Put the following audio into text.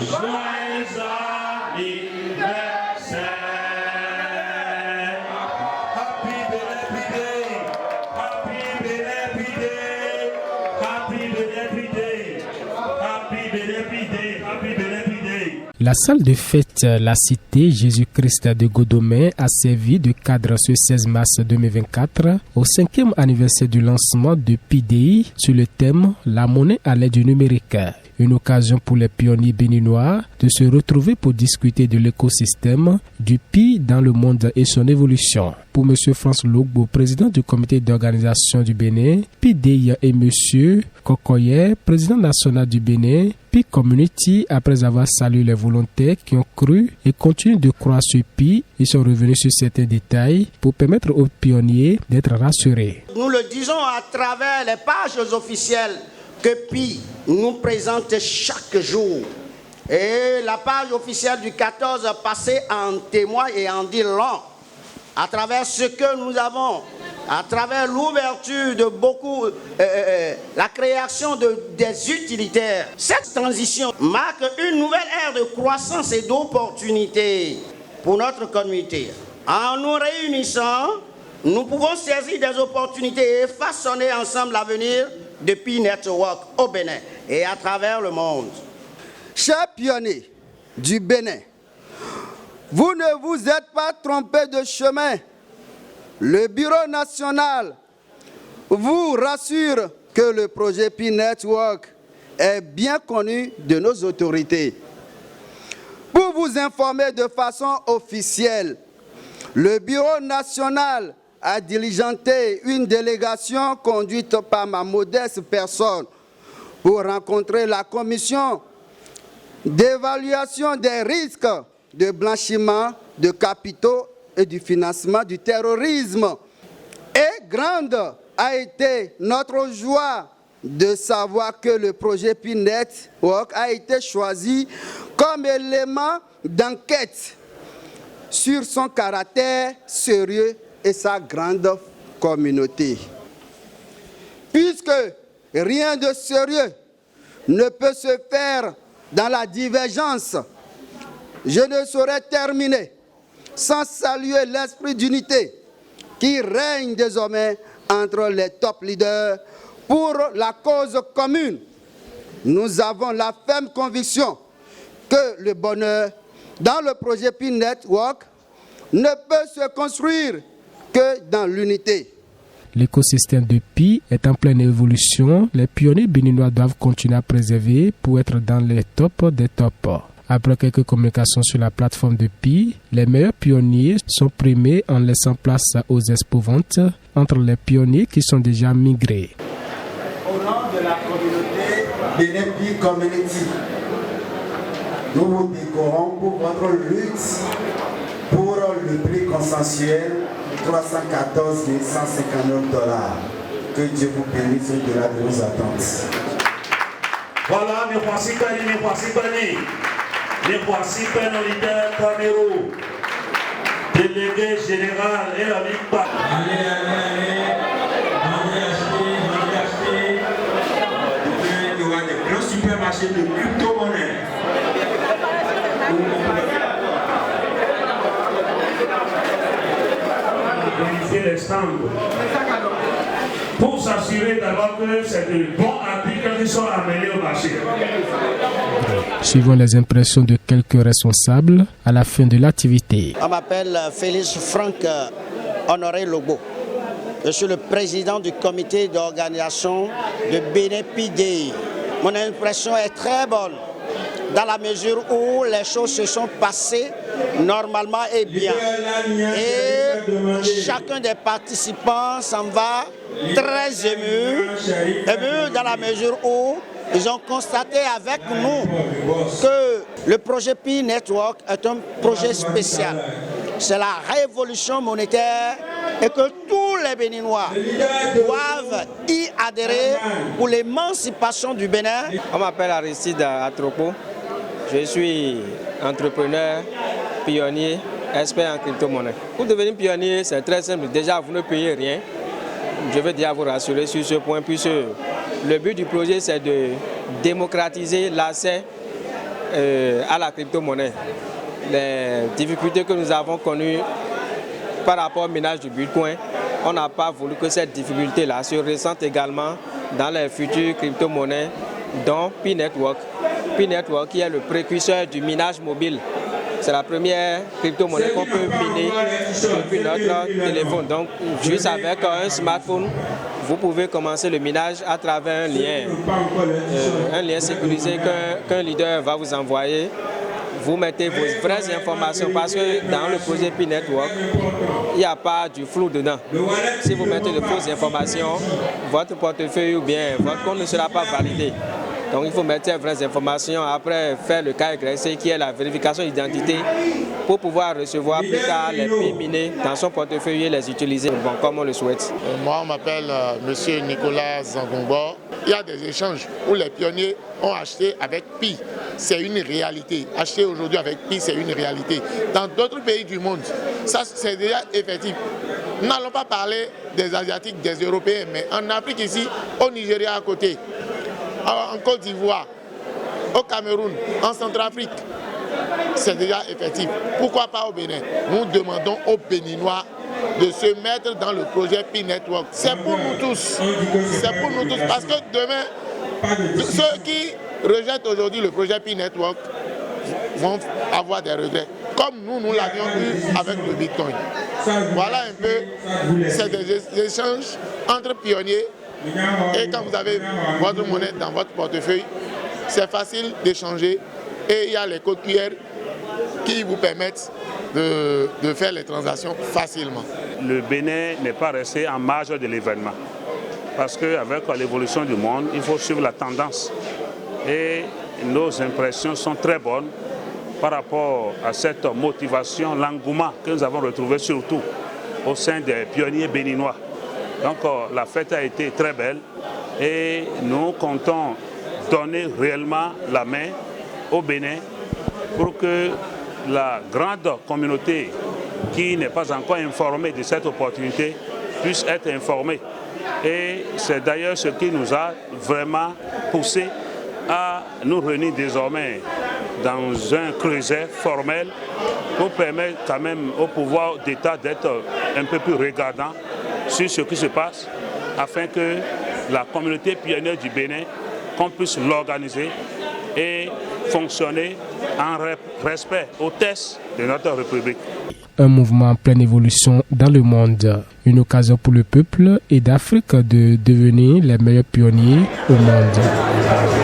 Joyeux anniversaire. Happy birthday. Happy birthday. Happy birthday. Happy birthday. Happy birthday. La salle de fête La Cité Jésus-Christ de Godomé a servi de cadre ce 16 mars 2024 au 5e anniversaire du lancement de PIDEI sur le thème « La monnaie à l'aide du numérique ». Une occasion pour les pionniers béninois de se retrouver pour discuter de l'écosystème du PI dans le monde et son évolution. Pour M. François Logbo, président du comité d'organisation du Bénin, PIDEI et M. Kokoye, président national du Bénin, PI Community, après avoir salué les volontaires qui ont cru et continuent de croire sur PI, ils sont revenus sur certains détails pour permettre aux pionniers d'être rassurés. Nous le disons à travers les pages officielles que PI nous présente chaque jour. Et la page officielle du 14 passé en témoigne et en dit long. À travers ce que nous avons, à travers l'ouverture de beaucoup, la création des utilitaires. Cette transition marque une nouvelle ère de croissance et d'opportunités pour notre communauté. En nous réunissant, nous pouvons saisir des opportunités et façonner ensemble l'avenir de PI Network au Bénin et à travers le monde. Chers pionniers du Bénin, vous ne vous êtes pas trompés de chemin. Le Bureau national vous rassure que le projet PI Network est bien connu de nos autorités. Pour vous informer de façon officielle, le Bureau national a diligenté une délégation conduite par ma modeste personne pour rencontrer la commission d'évaluation des risques de blanchiment de capitaux et du financement du terrorisme. Et grande a été notre joie de savoir que le projet PI Network a été choisi comme élément d'enquête sur son caractère sérieux et sa grande communauté. Puisque rien de sérieux ne peut se faire dans la divergence, je ne saurais terminer sans saluer l'esprit d'unité qui règne désormais entre les top leaders pour la cause commune. Nous avons la ferme conviction que le bonheur dans le projet PI Network ne peut se construire que dans l'unité. L'écosystème de PI est en pleine évolution. Les pionniers béninois doivent continuer à préserver pour être dans les tops des tops. Après quelques communications sur la plateforme de PI, les meilleurs pionniers sont primés en laissant place aux expo-ventes entre les pionniers qui sont déjà migrés. Au nom de la communauté Bénin PI Community, nous vous décorons pour votre lutte pour le prix consensuel $314 159. Que Dieu vous bénisse au-delà de nos attentes. Voilà, nous voici Tani, nous voici Tani. Nous voici le leader Camero, délégué général et la Ligue. Allez, acheter. Il y aura des grands supermarchés de crypto-monnaie. Vérifier les stands pour s'assurer d'abord que c'est de bons articles qui sont amenés au marché. Suivant les impressions de quelques responsables à la fin de l'activité. Je m'appelle Félix Franck Honoré Logbo. Je suis le président du comité d'organisation de Bénin PIDEI. Mon impression est très bonne dans la mesure où les choses se sont passées normalement et bien. Et chacun des participants s'en va très ému dans la mesure où ils ont constaté avec nous que le projet PI Network est un projet spécial. C'est la révolution monétaire et que tous les Béninois doivent y adhérer pour l'émancipation du Bénin. On m'appelle Aristide Atropo. Je suis entrepreneur, pionnier, expert en crypto-monnaie. Pour devenir pionnier, c'est très simple. Déjà, vous ne payez rien. Je veux déjà vous rassurer sur ce point, puisque le but du projet, c'est de démocratiser l'accès à la crypto-monnaie. Les difficultés que nous avons connues par rapport au minage du Bitcoin, on n'a pas voulu que cette difficulté-là se ressente également dans les futures crypto-monnaies, dont P-Network. P-Network qui est le précurseur du minage mobile. C'est la première crypto-monnaie qu'on peut miner depuis notre téléphone. Donc, juste avec un smartphone, vous pouvez commencer le minage à travers un lien sécurisé qu'un leader va vous envoyer. Vous mettez vos vraies informations parce que dans le projet P-Network, il n'y a pas du flou dedans. Si vous mettez de fausses informations, votre portefeuille ou bien votre compte ne sera pas validé. Donc il faut mettre les vraies informations, après faire le KYC qui est la vérification d'identité pour pouvoir recevoir plus tard les prix minés dans son portefeuille et les utiliser comme on le souhaite. Moi, on m'appelle Monsieur Nicolas Zangongbo. Il y a des échanges où les pionniers ont acheté avec Pi. C'est une réalité. Acheter aujourd'hui avec Pi, c'est une réalité. Dans d'autres pays du monde, ça c'est déjà effectif. Nous n'allons pas parler des Asiatiques, des Européens, mais en Afrique ici, au Nigeria à côté, en Côte d'Ivoire, au Cameroun, en Centrafrique, c'est déjà effectif. Pourquoi pas au Bénin? Nous demandons aux Béninois de se mettre dans le projet P-Network. C'est pour nous tous. C'est pour nous tous. Parce que demain, ceux qui rejettent aujourd'hui le projet P-Network vont avoir des regrets. Comme nous l'avions eu avec le Bitcoin. Voilà un peu, c'est des échanges entre pionniers. Et quand vous avez votre monnaie dans votre portefeuille, c'est facile d'échanger et il y a les codes QR qui vous permettent de faire les transactions facilement. Le Bénin n'est pas resté en marge de l'événement parce qu'avec l'évolution du monde, il faut suivre la tendance. Et nos impressions sont très bonnes par rapport à cette motivation, l'engouement que nous avons retrouvé surtout au sein des pionniers béninois. Donc la fête a été très belle et nous comptons donner réellement la main au Bénin pour que la grande communauté qui n'est pas encore informée de cette opportunité puisse être informée. Et c'est d'ailleurs ce qui nous a vraiment poussé à nous réunir désormais dans un creuset formel pour permettre quand même au pouvoir d'État d'être un peu plus regardant sur ce qui se passe afin que la communauté pionnière du Bénin, qu'on puisse l'organiser et fonctionner en respect aux tests de notre République. Un mouvement en pleine évolution dans le monde. Une occasion pour le peuple et d'Afrique de devenir les meilleurs pionniers au monde.